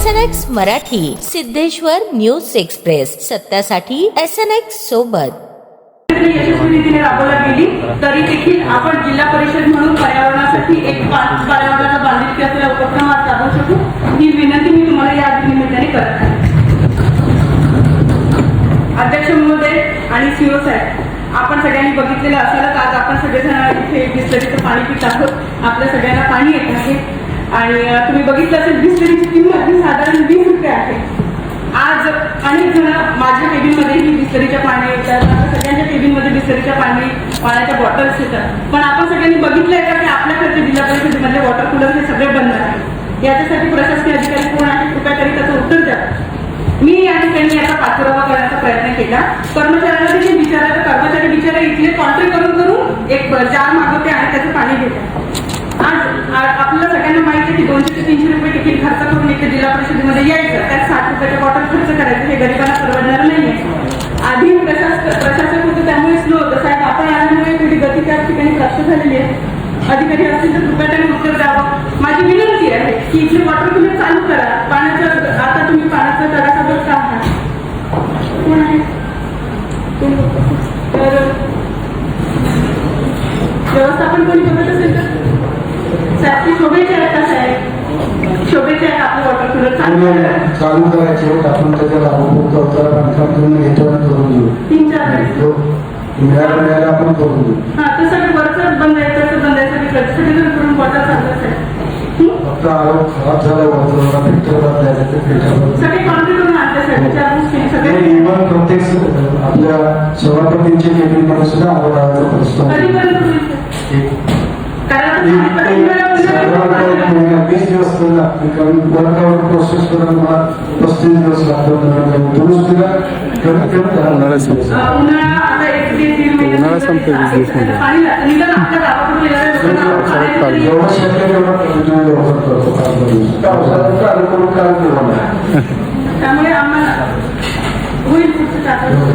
SNX Marathi, Siddheshwar news express, सत्यासाठी SNX सोबत. यशस्वी रीतीने राबवली गेली तरी देखील आपण जिल्हा परिषद म्हणून पर्यावरणासाठी एक पर्यावरणाचा बांधिलकी असलेला उपक्रम आज राबवू शकू, ही विनंती मी तुम्हाला या निमित्ताने करत आहे. अध्यक्ष महोदय आणि सीओ साहेब, आपण सगळ्यांनी बघितलेलं असेलच, आज आपण सगळेजण इथे बिस्लरीचं पाणी पित आहोत. आपल्या सगळ्यांना पाणी येत आहे आणि तुम्ही बघितलं असेल बिस्लरीची किंमत ही साधारण 20 रुपये आहे. आज अनेक जण माझ्या केबिनमध्ये ही बिस्लरीच्या पाणी येतात, सगळ्यांच्या केबिनमध्ये बिस्लरीच्या पाण्याच्या बॉटल्स येतात. पण आपण सगळ्यांनी बघितलंय का की आपल्याकडचे जिल्हा परिषदेमधले वॉटर कूलर हे सगळे बंद आहे. याच्यासाठी प्रशासकीय अधिकारी कोण आहे, कृपया तरी त्याचं उत्तर द्या. मी या ठिकाणी याचा पाठपुरावा करण्याचा प्रयत्न केला. कर्मचाऱ्यांना देखील विचारलं, कर्मचारी बिचारे इथले कॉन्ट्री करून एक जार मागवते आणि त्याचं पाणी घेतात. आज आपल्याला सगळ्यांना माहिती आहे की 200 ते 300 रुपये तिकीट खर्च करून इथे जिल्हा परिषदेमध्ये यायचं, त्यात 60 रुपयाच्या बॉटल खर्च करायचं, हे गरिबांना परवडणार नाहीये. आधी प्रशासक होतं त्यामुळे स्लो होतं. साहेब, आपण आल्यामुळे थोडी गती त्या ठिकाणी प्राप्त झालेली आहे. अधिकारी असतील तर कृपया त्यांनी उत्तर द्यावं. माझी विनंती आहे की इथले वॉटर कूलर चालू करा. पाण्याचं आता तुम्ही पाण्याचा तडाखा बघता आहात. कोण आहे तर व्यवस्थापन कोणी बघत असेल तर साहेब, ती शोभेचे आहेत का साहेब? शोभेचे आहेत आपले वॉटर कूलर चालू करायचे. आपण त्याच्याला बांधकाम करून घेतो आणि करून देऊ. 3-4 वेळेस मिळायला आपण करून देऊ. हा, ते सगळे वरचं बंद आहे, त्याचं बंद आहे, सगळे करून बॉटल चालू असेल. फक्त आरोप खराब झाला वरचा फिल्टर बदलायचं, ते फिल्टर सगळे कॉन्ट्री करून आणल्यासाठी सगळे इव्हन प्रत्येक आपल्या सभापतींच्या केबिनमध्ये सुद्धा आरोप प्रस्ताव 20 दिवस लागतील, कारण वर्कआउट प्रोसेस करायला मला 35 दिवस लागतात. दुरुस्तीला कमीत कमी उन्हाळा आता 1-1.5 महिने पाणी लागतं. निदान आपल्या गावाकडून येणाऱ्या जेवढं शक्य तेवढं व्यवहार करतो. त्यामुळे आम्हाला होईल पुढचं टाकायचं.